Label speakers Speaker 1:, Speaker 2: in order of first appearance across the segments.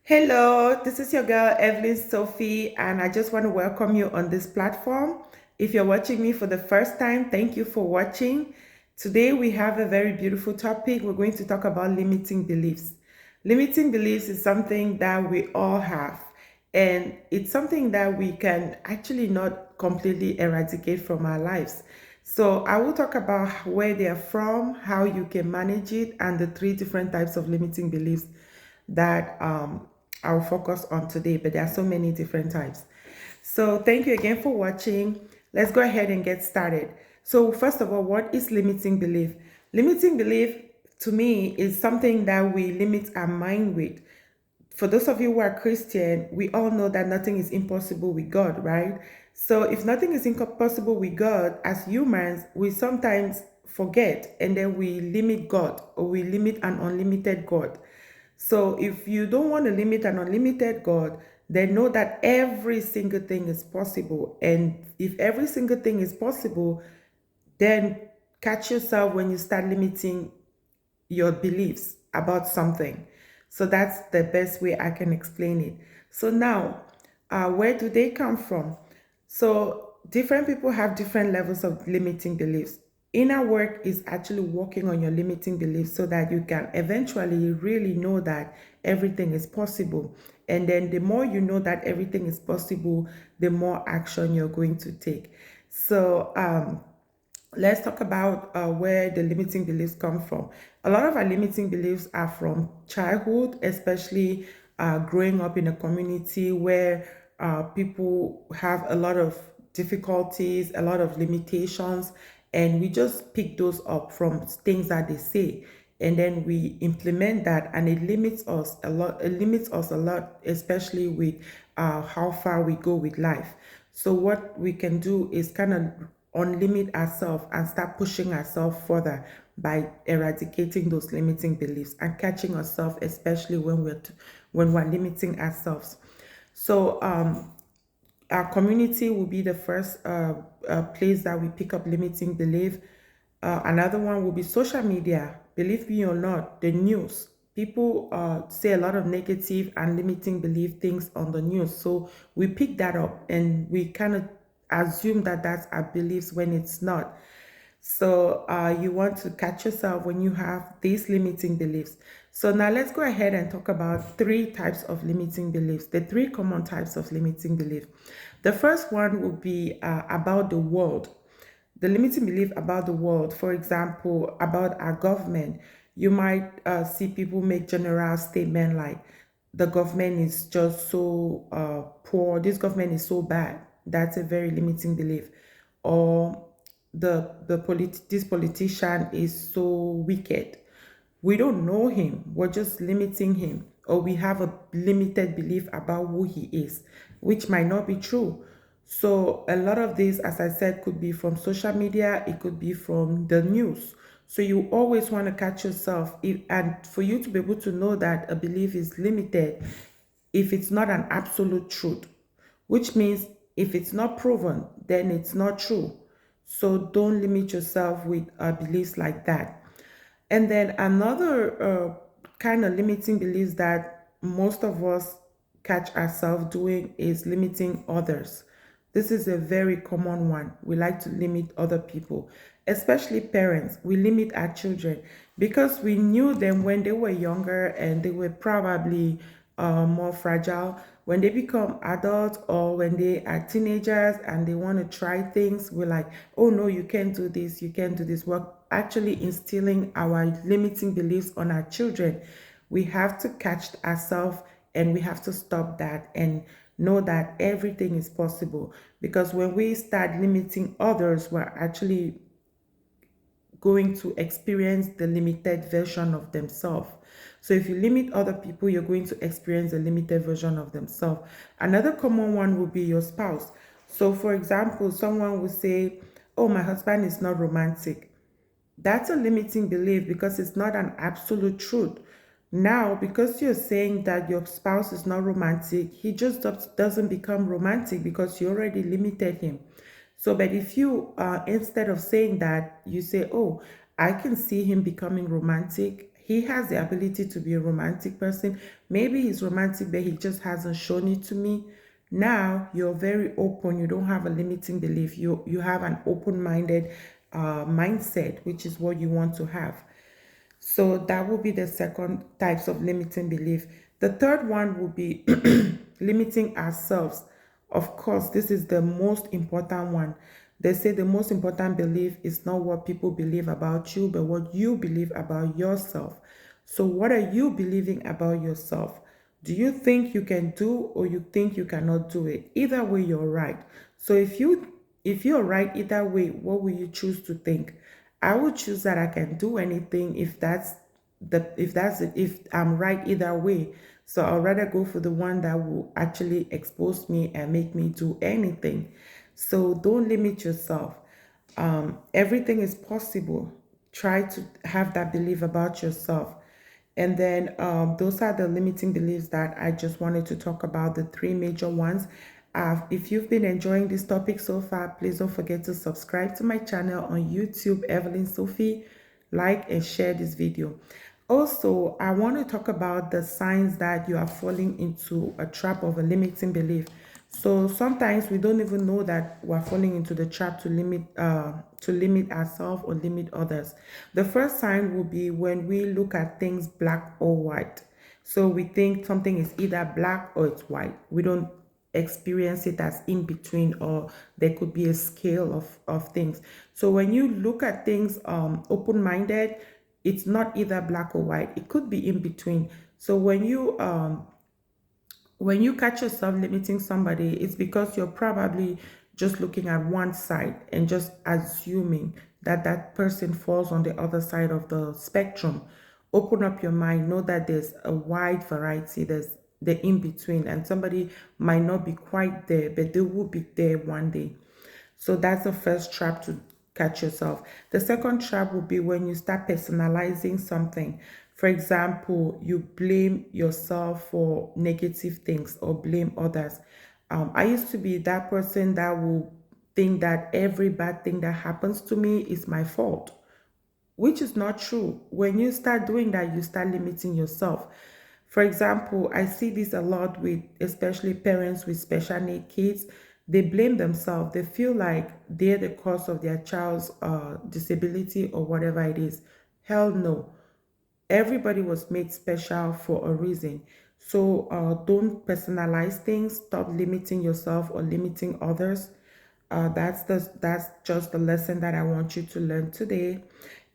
Speaker 1: Hello, this is your girl Evelyn Sophie, and I just want to welcome you on this platform. If you're watching me for the first time, thank you for watching. Today we have a very beautiful topic. We're going to talk about limiting beliefs. Limiting beliefs is something that we all have, and it's something that we can actually not completely eradicate from our lives. So I will talk about where they are from, how you can manage it, and the three different types of limiting beliefs that I'll focus on today, but there are so many different types. So thank you again for watching. Let's go ahead and get started. So first of all, what is limiting belief? Limiting belief to me is something that we limit our mind with. For those of you who are Christian, we all know that nothing is impossible with God, right? So if nothing is impossible with God, as humans, we sometimes forget and then we limit God or we limit an unlimited God. So if you don't want to limit an unlimited God, then know that every single thing is possible. And if every single thing is possible, then catch yourself when you start limiting your beliefs about something. So that's the best way I can explain it. So now, where do they come from? So different people have different levels of limiting beliefs. Inner work is actually working on your limiting beliefs so that you can eventually really know that everything is possible. And then the more you know that everything is possible, the more action you're going to take. So let's talk about where the limiting beliefs come from. A lot of our limiting beliefs are from childhood, especially growing up in a community where people have a lot of difficulties, a lot of limitations, and we just pick those up from things that they say. And then we implement that, and it limits us a lot. It limits us a lot, especially with how far we go with life. So what we can do is kind of unlimit ourselves and start pushing ourselves further by eradicating those limiting beliefs and catching ourselves, especially when we're limiting ourselves. So our community will be the first place that we pick up limiting belief. Another one will be social media. Believe me or not, the news. People say a lot of negative and limiting belief things on the news. So we pick that up and we kind of assume that that's our beliefs when it's not. So you want to catch yourself when you have these limiting beliefs. So now let's go ahead and talk about three types of limiting beliefs, the three common types of limiting belief. The first one would be about the world, the limiting belief about the world. For example, about our government. You might see people make general statement like the government is just so poor, this government is so bad. That's a very limiting belief. Or this politician is so wicked. We don't know him, we're just limiting him, or we have a limited belief about who he is, which might not be true. So a lot of this, as I said, could be from social media, it could be from the news. So you always want to catch yourself, and for you to be able to know that a belief is limited if it's not an absolute truth, which means if it's not proven, then it's not true. So don't limit yourself with beliefs like that. And then another kind of limiting beliefs that most of us catch ourselves doing is limiting others. This is a very common one. We like to limit other people, especially parents. We limit our children because we knew them when they were younger and they were probably more fragile. When they become adults or when they are teenagers and they want to try things, we're like, oh no, you can't do this, you can't do this. We're actually instilling our limiting beliefs on our children. We have to catch ourselves and we have to stop that and know that everything is possible. Because when we start limiting others, we're actually going to experience the limited version of themselves. So if you limit other people, you're going to experience a limited version of themselves. Another common one would be your spouse. So for example, someone would say, oh, my husband is not romantic. That's a limiting belief because it's not an absolute truth. Now, because you're saying that your spouse is not romantic, he just doesn't become romantic because you already limited him. So, but if you, instead of saying that, you say, oh, I can see him becoming romantic, he has the ability to be a romantic person. Maybe he's romantic, but he just hasn't shown it to me. Now you're very open. You don't have a limiting belief. You have an open-minded mindset, which is what you want to have. So that will be the second types of limiting belief. The third one will be limiting ourselves. Of course, this is the most important one. They say the most important belief is not what people believe about you, but what you believe about yourself. So what are you believing about yourself? Do you think you can do, or you think you cannot do it? Either way, you're right. So if you're right either way, what will you choose to think? I would choose that I can do anything if I'm right either way. So I'd rather go for the one that will actually expose me and make me do anything. So don't limit yourself. Everything is possible. Try to have that belief about yourself. And then those are the limiting beliefs that I just wanted to talk about, the three major ones. If you've been enjoying this topic so far, please don't forget to subscribe to my channel on YouTube, Evelyn Sophie, like and share this video. Also, I want to talk about the signs that you are falling into a trap of a limiting belief. So sometimes we don't even know that we're falling into the trap to limit ourselves or limit others. The first sign will be when we look at things black or white. So we think something is either black or it's white. We don't experience it as in between, or there could be a scale of things. So when you look at things open-minded, it's not either black or white. It could be in between. So when you catch yourself limiting somebody, it's because you're probably just looking at one side and just assuming that that person falls on the other side of the spectrum. Open up your mind. Know that there's a wide variety. There's the in between, and somebody might not be quite there, but they will be there one day. So that's the first trap to catch yourself. The second trap will be when you start personalizing something. For example, you blame yourself for negative things or blame others. I used to be that person that will think that every bad thing that happens to me is my fault, which is not true. When you start doing that, you start limiting yourself. For example, I see this a lot with especially parents with special need kids. They blame themselves. They feel like they're the cause of their child's disability or whatever it is. Hell no. Everybody was made special for a reason. So don't personalize things. Stop limiting yourself or limiting others. That's just the lesson that I want you to learn today.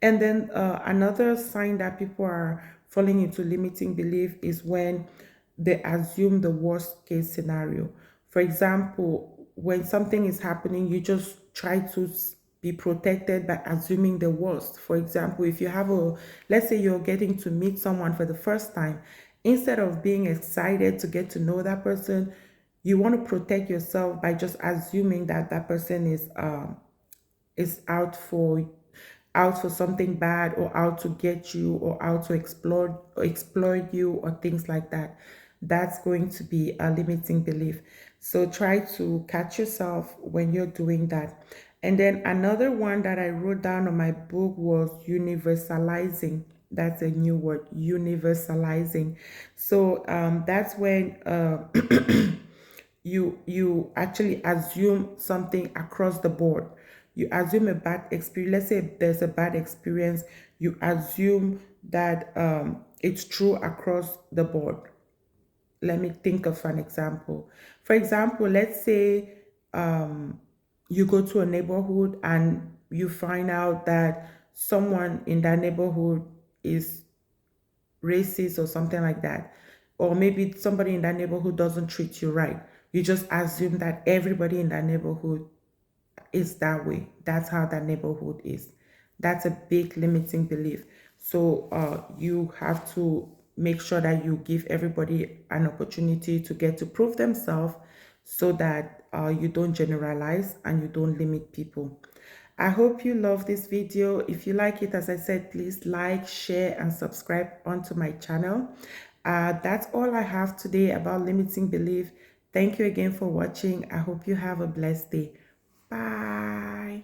Speaker 1: And then another sign that people are falling into limiting belief is when they assume the worst case scenario. For example, when something is happening, you just try to be protected by assuming the worst. For example, if you have let's say you're getting to meet someone for the first time, instead of being excited to get to know that person, you want to protect yourself by just assuming that that person is out for something bad, or out to get you, or out to exploit you, or things like that. That's going to be a limiting belief. So try to catch yourself when you're doing that. And then another one that I wrote down on my book was universalizing. That's a new word, universalizing. So that's when you actually assume something across the board. You assume a bad experience. Let's say there's a bad experience, you assume that it's true across the board. Let me think of an example. For example, let's say you go to a neighborhood and you find out that someone in that neighborhood is racist or something like that. Or maybe somebody in that neighborhood doesn't treat you right. You just assume that everybody in that neighborhood is that way. That's how that neighborhood is. That's a big limiting belief. So you have to make sure that you give everybody an opportunity to get to prove themselves, so that you don't generalize and you don't limit people. I hope you love this video. If you like it, as I said, please like, share, and subscribe onto my channel. That's all I have today about limiting belief. Thank you again for watching. I hope you have a blessed day. Bye.